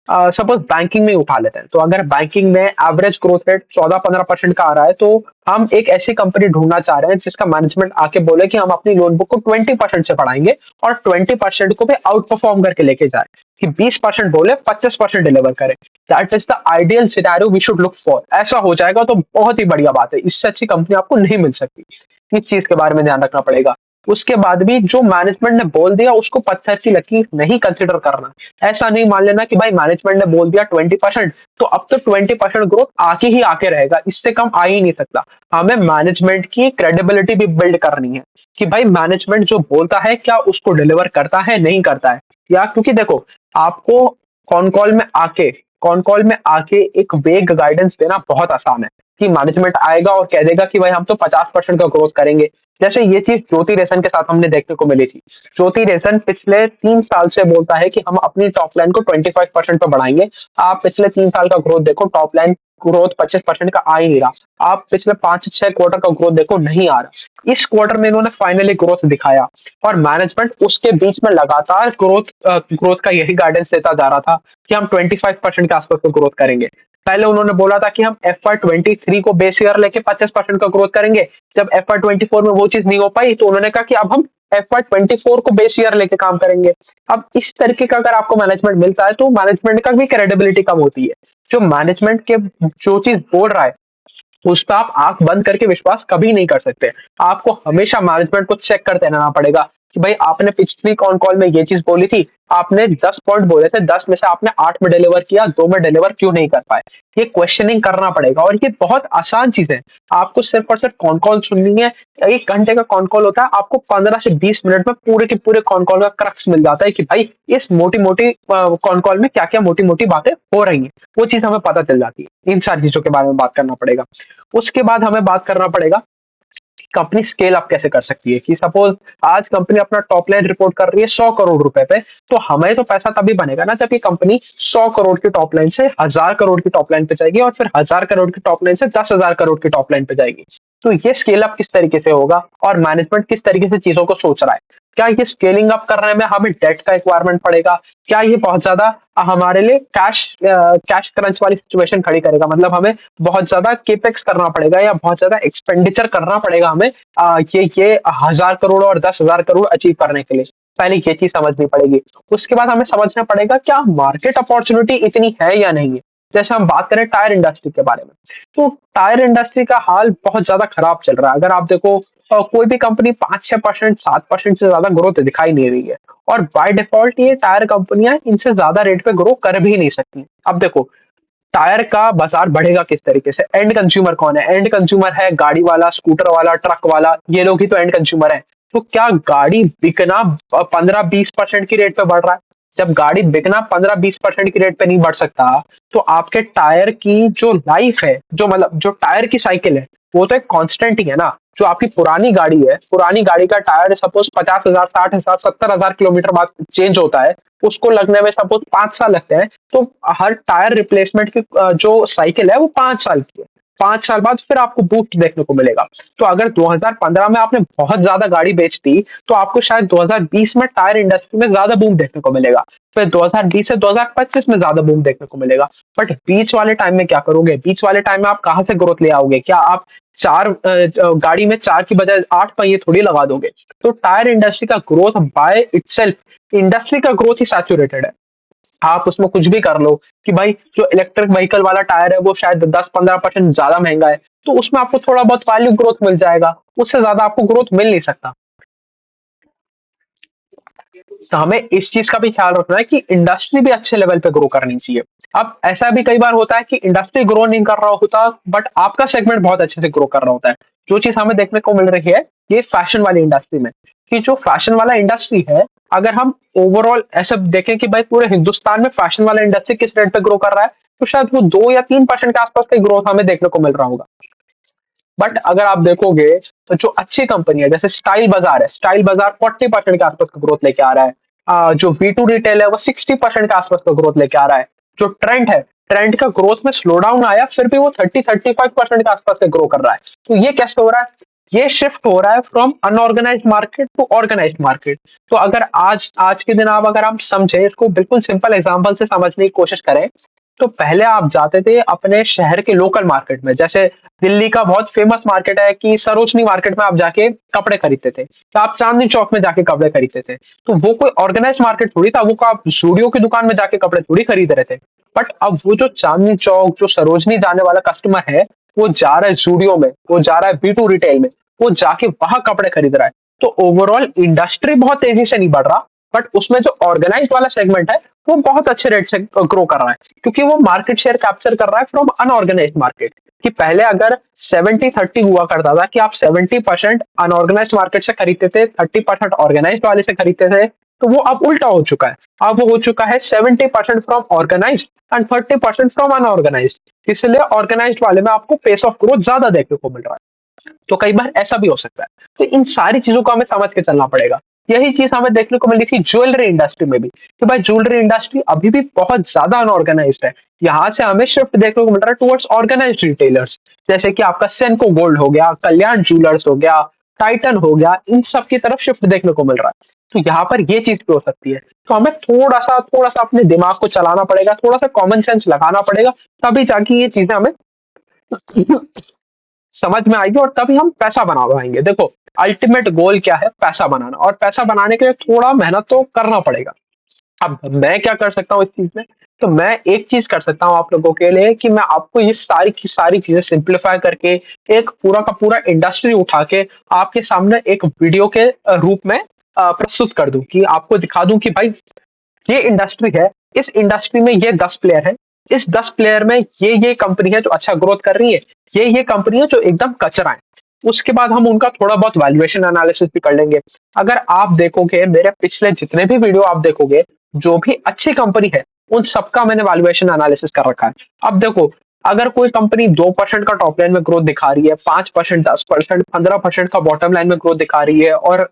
सपोज बैंकिंग में उठा लेते हैं, तो अगर बैंकिंग में एवरेज ग्रोथ रेट 14-15% का आ रहा है, तो हम एक ऐसी कंपनी ढूंढना चाह रहे हैं जिसका मैनेजमेंट आके बोले कि हम अपनी लोन बुक को 20% से बढ़ाएंगे और 20% को भी आउट परफॉर्म करके लेके जाए, कि 20% बोले 25% डिलीवर करे। That is the ideal scenario we should look for. ऐसा हो जाएगा तो बहुत ही बढ़िया बात है, इससे अच्छी कंपनी आपको नहीं मिल सकती। इस चीज के बारे में ध्यान रखना पड़ेगा। उसके बाद भी जो मैनेजमेंट ने बोल दिया उसको पत्थर की लकीर नहीं कंसिडर करना। ऐसा नहीं मान लेना कि भाई मैनेजमेंट ने बोल दिया 20%, तो अब तो 20% ग्रोथ आके ही आके रहेगा, इससे कम आ ही नहीं सकता। हमें मैनेजमेंट की क्रेडिबिलिटी भी बिल्ड करनी है कि भाई मैनेजमेंट जो बोलता है क्या उसको डिलीवर करता है, नहीं करता है। या क्योंकि देखो, आपको कॉन कॉल में आके कॉन कॉल में आके एक वेग गाइडेंस देना बहुत आसान है, कि मैनेजमेंट आएगा और कह देगा कि भाई हम तो 50% का ग्रोथ करेंगे। जैसे ये चीज ज्योति रेसन के साथ हमने देखने को मिली थी। ज्योति रेसन पिछले 3 साल से बोलता है कि हम अपनी टॉप लाइन को 25% पे बढ़ाएंगे। आप पिछले 3 साल का ग्रोथ देखो, टॉप लाइन ग्रोथ 25% का आ ही नहीं रहा। आप पिछले 5-6 क्वार्टर का ग्रोथ देखो, नहीं आ रहा। इस क्वार्टर में इन्होंने फाइनली ग्रोथ दिखाया, और मैनेजमेंट उसके बीच में लगातार ग्रोथ का यही गाइडेंस देता जा रहा था कि हम 25% के आसपास का ग्रोथ करेंगे। पहले उन्होंने बोला था कि हम FY23 को बेस ईयर लेके 25% का ग्रोथ करेंगे। जब FY24 में वो चीज नहीं हो पाई, तो उन्होंने कहा कि अब हम FY24 को बेस ईयर लेके काम करेंगे। अब इस तरीके का अगर आपको मैनेजमेंट मिलता है, तो मैनेजमेंट का भी क्रेडिबिलिटी कम होती है। जो मैनेजमेंट के जो चीज बोल रहा है उस पर आप आंख बंद करके विश्वास कभी नहीं कर सकते। आपको हमेशा मैनेजमेंट को चेक करते रहना पड़ेगा कि भाई आपने पिछली कॉन कॉल में ये चीज बोली थी, आपने 10 पॉइंट बोले थे, 10 में से आपने 8 में डिलीवर किया, 2 में डिलीवर क्यों नहीं कर पाए। ये क्वेश्चनिंग करना पड़ेगा, और ये बहुत आसान चीज है। आपको सिर्फ और सिर्फ कॉन कॉल सुननी है। 1 घंटे का कॉन कॉल होता है, आपको 15 से 20 मिनट में पूरे के पूरे कॉन कॉल का क्रक्स मिल जाता है कि भाई इस मोटी मोटी कॉन कॉल में क्या क्या मोटी मोटी बातें हो रही हैं, वो चीज हमें पता चल जाती है। इन सारी चीजों के बारे में बात करना पड़ेगा। उसके बाद हमें बात करना पड़ेगा कि कंपनी स्केल अप कैसे कर सकती है। कि सपोज आज कंपनी अपना टॉप लाइन रिपोर्ट कर रही है 100 करोड़ रुपए पे, तो हमें तो पैसा तभी बनेगा ना जब ये कंपनी 100 करोड़ की टॉप लाइन से 1000 करोड़ की टॉप लाइन पे जाएगी, और फिर 1000 करोड़ की टॉप लाइन से 10,000 करोड़ की टॉप लाइन पे जाएगी। तो ये स्केल अप किस तरीके से होगा और मैनेजमेंट किस तरीके से चीजों को सोच रहा है। क्या ये स्केलिंग अप करने में हमें डेट का रिक्वायरमेंट पड़ेगा? क्या ये बहुत ज़्यादा हमारे लिए कैश क्रंच वाली सिचुएशन खड़ी करेगा? मतलब हमें बहुत ज़्यादा केपेक्स करना पड़ेगा या बहुत ज़्यादा एक्सपेंडिचर करना पड़ेगा हमें ये 1000 करोड़ और 10,000 करोड़ अचीव करने के लिए। पहले ये चीज़ समझनी पड़ेगी। उसके बाद हमें समझना पड़ेगा क्या मार्केट अपॉर्च्युनिटी इतनी है या नहीं है? जैसे हम बात करें टायर इंडस्ट्री के बारे में, तो टायर इंडस्ट्री का हाल बहुत ज़्यादा खराब चल रहा है। अगर आप देखो कोई भी कंपनी 5-6%, 7% से ज़्यादा ग्रोथ दिखाई नहीं रही है और बाय डिफ़ॉल्ट ये टायर कंपनियाँ इनसे ज़्यादा रेट पे ग्रो कर भी नहीं सकती। अब देखो टायर का बाजार बढ़ेगा किस तरीके से? एंड कंज्यूमर कौन है? एंड कंज्यूमर है गाड़ी वाला, स्कूटर वाला, ट्रक वाला, ये लोग ही तो एंड कंज्यूमर है। तो क्या गाड़ी बिकना 15-20% की रेट पे बढ़ रहा है? जब गाड़ी बिकना 15-20% की रेट पे नहीं बढ़ सकता, तो आपके टायर की जो लाइफ है, जो मतलब जो टायर की साइकिल है, वो तो एक कांस्टेंट ही है ना। जो आपकी पुरानी गाड़ी है, पुरानी गाड़ी का टायर सपोज 50,000, 60,000, 70,000 किलोमीटर बाद चेंज होता है, उसको लगने में सपोज 5 साल लगते हैं, तो हर टायर रिप्लेसमेंट की जो साइकिल है वो 5 साल की है। 5 साल बाद फिर आपको बूस्ट देखने को मिलेगा। तो अगर 2015 में आपने बहुत ज्यादा गाड़ी बेच दी, तो आपको शायद 2020 में टायर इंडस्ट्री में ज्यादा बूम देखने को मिलेगा। फिर 2020 से 2025 में ज्यादा बूम देखने को मिलेगा। बट बीच वाले टाइम में क्या करोगे? बीच वाले टाइम में आप कहाँ से ग्रोथ ले आओगे? क्या आप गाड़ी में 4 की बजाय 8 पहिए थोड़ी लगा दोगे? तो टायर इंडस्ट्री का ग्रोथ बाय इटसेल्फ, इंडस्ट्री का ग्रोथ ही सैचुरेटेड है। आप उसमें कुछ भी कर लो कि भाई जो इलेक्ट्रिक व्हीकल वाला टायर है वो शायद 10-15% ज्यादा महंगा है, तो उसमें आपको थोड़ा बहुत वैल्यू ग्रोथ मिल जाएगा, उससे ज्यादा आपको ग्रोथ मिल नहीं सकता। तो हमें इस चीज का भी ख्याल रखना है कि इंडस्ट्री भी अच्छे लेवल पे ग्रो करनी चाहिए। अब ऐसा भी कई बार होता है कि इंडस्ट्री ग्रो नहीं कर रहा होता, बट आपका सेगमेंट बहुत अच्छे से ग्रो कर रहा होता है। जो चीज हमें देखने को मिल रही है ये फैशन वाली इंडस्ट्री में, कि जो फैशन वाला इंडस्ट्री है, अगर हम ओवरऑल ऐसा देखें कि भाई पूरे हिंदुस्तान में फैशन वाला इंडस्ट्री किस रेट पे ग्रो कर रहा है, तो शायद वो 2 या 3% के आसपास का ग्रोथ हमें देखने को मिल रहा होगा। बट अगर आप देखोगे तो जो अच्छी कंपनी है जैसे स्टाइल बाजार है, स्टाइल बाजार 40% के आसपास का ग्रोथ लेके आ रहा है। जो V2 रिटेल है वो 60% के आसपास का ग्रोथ लेके आ रहा है। जो ट्रेंड है, ट्रेंड का ग्रोथ में स्लो डाउन आया, फिर भी वो 30-35% के आसपास का ग्रो कर रहा है। तो ये कैसे हो रहा है? ये शिफ्ट हो रहा है from unorganise market to organise market. तो अगर आज आज के दिन आप अगर हम समझे इसको, बिल्कुल सिंपल एग्जांपल से समझने की कोशिश करें, तो पहले आप जाते थे अपने शहर के लोकल मार्केट में, जैसे दिल्ली का बहुत फेमस मार्केट है कि सरोजनी मार्केट में आप जाके कपड़े खरीदते थे, तो आप चांदनी चौक में जाके कपड़े खरीदते थे। तो वो कोई ऑर्गेनाइज मार्केट थोड़ी था, वो को आप स्टूडियो की दुकान में जाके कपड़े थोड़ी खरीद रहे थे। बट अब वो जो चांदनी चौक, जो सरोजनी जाने वाला कस्टमर है, वो जा रहा है जूडियो में, वो जा रहा है V2 रिटेल में, वो जाके वहां कपड़े खरीद रहा है। तो ओवरऑल इंडस्ट्री बहुत तेजी से नहीं बढ़ रहा, बट उसमें जो ऑर्गेनाइज वाला सेगमेंट है वो बहुत अच्छे रेट से ग्रो कर रहा है, क्योंकि वो मार्केट शेयर कैप्चर कर रहा है फ्रॉम अनऑर्गेनाइज मार्केट। कि पहले अगर 70-30 हुआ करता था कि आप 70% अनऑर्गेनाइज मार्केट से खरीदते थे, 30% ऑर्गेनाइज वाले से खरीदते थे, तो वो अब उल्टा हो चुका है। अब वो हो चुका है 70% from organise and 30% from unorganise. इसलिए ऑर्गेनाइज वाले में आपको पेस ऑफ ग्रोथ ज्यादा देखने को मिल रहा है। तो कई बार ऐसा भी हो सकता है। तो इन सारी चीजों को हमें समझ के चलना पड़ेगा। यही चीज हमें देखने को मिली थी ज्वेलरी इंडस्ट्री में भी, कि भाई ज्वेलरी इंडस्ट्री अभी भी बहुत ज्यादा अनऑर्गेनाइज्ड है। यहाँ से हमें शिफ्ट देखने को मिल रहा है टुवर्ड्स ऑर्गेनाइज्ड रिटेलर्स, जैसे कि आपका सेनको गोल्ड हो गया, कल्याण ज्वेलर्स हो गया, टाइटन हो गया, इन सब की तरफ शिफ्ट देखने को मिल रहा है। तो यहाँ पर ये चीज भी हो सकती है। तो हमें थोड़ा सा अपने दिमाग को चलाना पड़ेगा, थोड़ा सा कॉमन सेंस लगाना पड़ेगा, तभी जाके ये चीजें हमें समझ में आएगी और तभी हम पैसा बना पाएंगे। देखो अल्टीमेट गोल क्या है? पैसा बनाना, और पैसा बनाने के लिए थोड़ा मेहनत तो करना पड़ेगा। अब मैं क्या कर सकता हूँ इस चीज में? तो मैं एक चीज कर सकता हूँ आप लोगों के लिए, कि मैं आपको ये सारी की सारी चीजें सिंप्लीफाई करके एक पूरा का पूरा इंडस्ट्री उठा के आपके सामने एक वीडियो के रूप में प्रस्तुत कर दूं, कि आपको दिखा दूं कि भाई ये इंडस्ट्री है, इस इंडस्ट्री में ये 10 प्लेयर है, इस 10 प्लेयर में ये कंपनी है जो अच्छा ग्रोथ कर रही है, ये कंपनी है जो एकदम कचरा है। उसके बाद हम उनका थोड़ा बहुत वैल्यूएशन एनालिसिस भी कर लेंगे। अगर आप देखोगे मेरे पिछले जितने भी वीडियो आप देखोगे, जो भी अच्छी कंपनी है उन सबका मैंने वैल्यूएशन एनालिसिस कर रखा है। अब देखो, अगर कोई कंपनी 2% का टॉप लाइन में ग्रोथ दिखा रही है, 5%, 10%, 15% का बॉटम लाइन में ग्रोथ दिखा रही है, और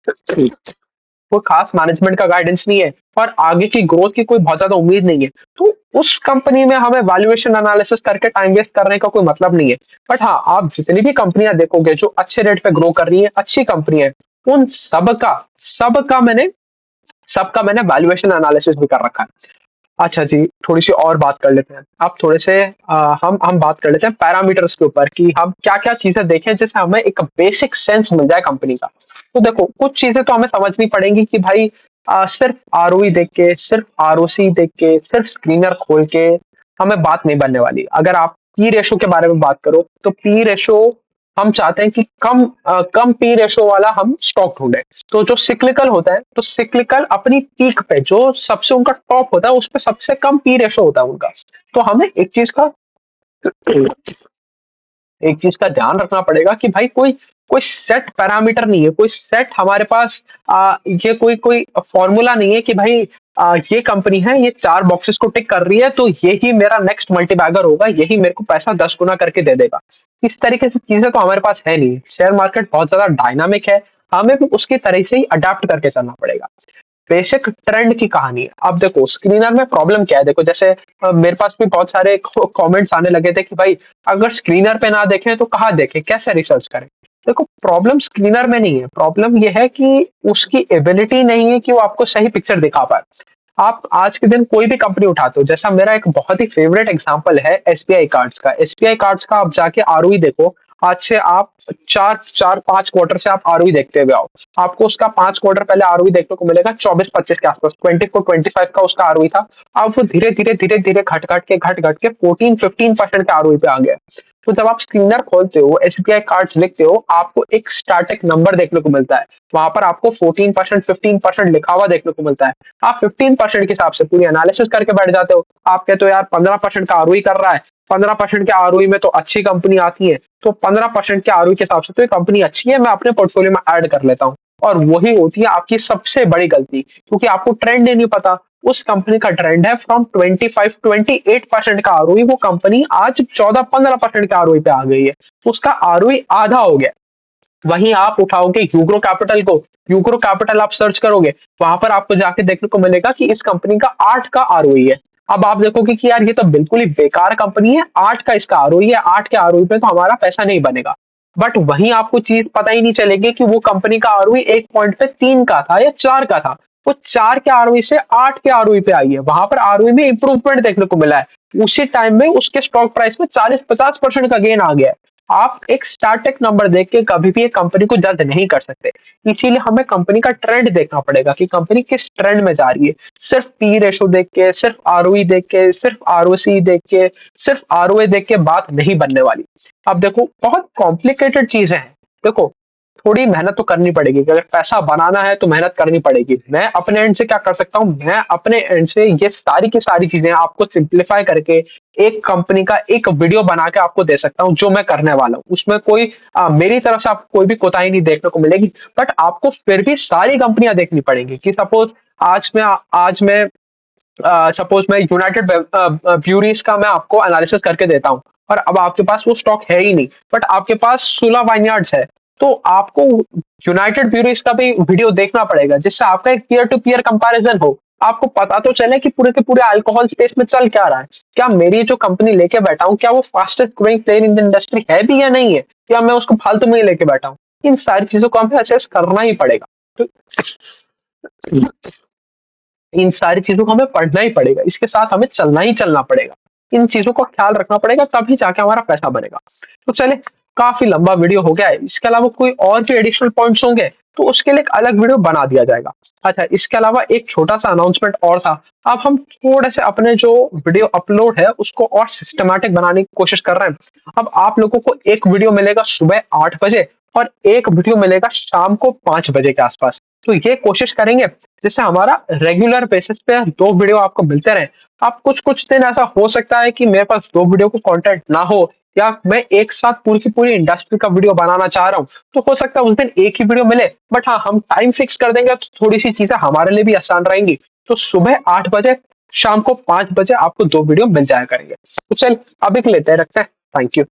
कोई खास मैनेजमेंट का गाइडेंस नहीं है, और आगे की ग्रोथ की कोई बहुत ज्यादा उम्मीद नहीं है, तो उस कंपनी में हमें वैल्यूएशन एनालिसिस करके टाइम वेस्ट करने का कोई मतलब नहीं है। बट हाँ, आप जितनी भी कंपनियां देखोगे जो अच्छे रेट पे ग्रो कर रही है, अच्छी कंपनी है, उन सबका मैंने वैल्यूएशन एनालिसिस भी कर रखा है। अच्छा जी, थोड़ी-सी और बात कर लेते हैं। अब थोड़े से हम बात कर लेते हैं पैरामीटर्स के ऊपर कि हम क्या-क्या चीज़ें देखें जिससे हमें एक बेसिक सेंस मिल जाए कंपनी का। तो देखो, कुछ चीज़ें तो हमें समझनी पड़ेंगी कि भाई सिर्फ़ आरओई देख के, सिर्फ़ आरओसी देख के, सिर्फ़ स्क्रीनर खोल के हमें बात नहीं बनने वाली। अगर आप पी रेशो के बारे में बात करो, तो पी रेशो हम चाहते हैं कि कम पी रेशो वाला हम स्टॉक ढूँढें। तो जो सिक्लिकल होता है, तो सिक्लिकल अपनी पीक पे जो सबसे उनका टॉप होता है, उसपे सबसे कम पी रेशो होता है उनका। तो हमें एक चीज़ का ध्यान रखना पड़ेगा कि भाई कोई कोई सेट पैरामीटर नहीं है, कोई सेट हमारे पास ये कोई कोई फ़ॉर्मूला नहीं है कि भाई ये कंपनी है, ये 4 बॉक्सेस को टिक कर रही है, तो यही मेरा नेक्स्ट मल्टीबैगर होगा, यही मेरे को पैसा 10 गुना करके दे देगा। इस तरीके से चीज़ें तो हमारे पास है नहीं। शेयर मार्केट बहुत ज़्यादा डायनामिक है, हमें भी उसकी तरह से ही अडैप्ट करके चलना पड़ेगा। बेसिक ट्रेंड की कहानी है। अब देखो स्क्रीनर में प्रॉब्लम क्या है, देखो जैसे मेरे पास भी बहुत सारे कमेंट्स आने लगे थे कि भाई अगर स्क्रीनर पे ना देखें तो कहाँ देखें, कैसे रिसर्च करें। देखो प्रॉब्लम स्क्रीनर में नहीं है, प्रॉब्लम ये है कि उसकी एबिलिटी नहीं है कि वो आपको सही पिक्चर दिखा पाए। आप आज के दिन कोई भी कंपनी उठाते हो, जैसा मेरा एक बहुत ही फेवरेट एग्जांपल है एसबीआई कार्ड्स का। एसबीआई कार्ड्स का आप जाके आरओई देखो, आज से आप 4-5 क्वार्टर से आप आरओई देखते हुए आओ। आपको उसका 5 क्वार्टर पहले आरओई देखने को मिलेगा 24-25 के आसपास, 24-25 का उसका आरओई था। अब वो धीरे-धीरे घट-घट के 14-15% के आरओई पे आ गया। तो जब आप स्क्रीनर खोलते हो, एसबीआई कार्ड्स लिखते हो, आपको एक स्टैटिक नंबर देखने को मिलता है। वहां पर आपको 14%, 15% लिखा हुआ देखने को मिलता है। आप 15% के हिसाब से पूरी एनालिसिस करके बैठ जाते हो। आप कहते हो यार 15% का आरओई कर रहा है, 15% के आरओई में तो अच्छी कंपनी आती है, तो 15% के आरओई के हिसाब से तो ये कंपनी अच्छी है, मैं अपने पोर्टफोलियो में ऐड कर लेता हूँ। और वही होती है आपकी सबसे बड़ी गलती, क्योंकि आपको ट्रेंड ही नहीं पता। उस कंपनी का ट्रेंड है फ्रॉम 25-28% का आरओई, वो कंपनी आज 14-15% के आरओई पे आ गई है। उसका आरओई आधा हो गया। वहीं आप उठाओगे यूग्रो कैपिटल आप सर्च करोगे, वहां पर आपको जाके देखने को मिलेगा कि इस कंपनी का 8 का आरओई है। अब आप देखोगे कि यार ये तो बिल्कुल ही बेकार कंपनी है, 8 का इसका आरओई है, 8 के आरओई पे तो हमारा पैसा नहीं बनेगा। बट वहीं आपको चीज पता ही नहीं चलेगी कि वो कंपनी का आरओई एक पॉइंट पे 3 का था या 4 का था। वो 4 के आरओई से 8 के आरओई पे आई है, वहां पर आरओई में इंप्रूवमेंट देखने को मिला है। उसी टाइम में उसके स्टॉक प्राइस में 40-50% का गेन आ गया है। आप एक स्टैटिक नंबर देख के कभी भी एक कंपनी को जज नहीं कर सकते। इसीलिए हमें कंपनी का ट्रेंड देखना पड़ेगा कि कंपनी किस ट्रेंड में जा रही है। सिर्फ पी रेशो देख के, सिर्फ आरओई देख के, सिर्फ आरओसी देख के, सिर्फ आरओए देख के बात नहीं बनने वाली। अब देखो बहुत कॉम्प्लिकेटेड चीजें हैं। देखो थोड़ी मेहनत तो करनी पड़ेगी, अगर पैसा बनाना है तो मेहनत करनी पड़ेगी। मैं अपने एंड से क्या कर सकता हूँ, मैं अपने एंड से ये सारी की सारी चीजें आपको सिंप्लीफाई करके एक कंपनी का एक वीडियो बना के आपको दे सकता हूँ, जो मैं करने वाला हूँ। उसमें कोई मेरी तरफ से आपको कोई भी कोताही नहीं देखने को मिलेगी। बट आपको फिर भी सारी कंपनियां देखनी पड़ेंगी कि आज मैं सपोज मैं यूनाइटेड ब्यूरीज का मैं आपको एनालिसिस करके देता हूँ, और अब आपके पास वो स्टॉक है ही नहीं, बट आपके पास सुला वाइनयार्ड्स है। तो आपको यूनाइटेड ब्यूरीज का भी वीडियो देखना पड़ेगा, जिससे आपका एक पीयर टू पीयर कंपैरिजन हो। आपको पता तो चले कि पूरे के पूरे अल्कोहल स्पेस में चल क्या रहा है। क्या मेरी जो कंपनी लेके बैठा हूँ, क्या वो fastest growing player in the industry है भी या नहीं है, या मैं उसको फालतू में ही लेके बैठा हूँ। इन सारी चीजों को हमें असेस करना ही पड़ेगा। तो इन सारी चीज़ों को हमें पढ़ना ही पड़ेगा, इसके साथ हमें चलना ही चलना पड़ेगा। इन चीज़ों का ख्याल रखना पड़ेगा, तभी जाके हमारा पैसा बनेगा। तो चलिए, काफ़ी लंबा वीडियो हो गया है, इसके अलावा कोई और भी एडिशनल पॉइंट्स होंगे, तो उसके लिए एक अलग वीडियो बना दिया जाएगा। अच्छा, इसके अलावा एक छोटा-सा अनाउंसमेंट और था। अब हम थोड़े से अपने जो वीडियो अपलोड है, उसको और सिस्टमैटिक बनाने की कोशिश कर रहे हैं। अब आप लोगों को एक वीडियो मिलेगा सुबह 8 बजे, और एक वीडियो मिलेगा शाम को 5 बजे के आसपास। तो ये कोशिश करेंगे जिससे हमारा रेगुलर बेसिस पे 2 वीडियो आपको मिलते रहें। अब कुछ-कुछ दिन ऐसा हो सकता है कि मेरे पास 2 वीडियो को कंटेंट ना हो, या मैं एक साथ पूरी की पूरी इंडस्ट्री का वीडियो बनाना चाह रहा हूँ, तो हो सकता है उस दिन एक ही वीडियो मिले। बट हाँ, हम टाइम फिक्स कर देंगे तो थोड़ी-सी चीज़ें हमारे लिए भी आसान रहेंगी। तो सुबह 8 बजे, शाम को 5 बजे आपको 2 वीडियो मिल जाया करेंगे। तो चल, अभी के लिए इतना ही रखते हैं। Thank you.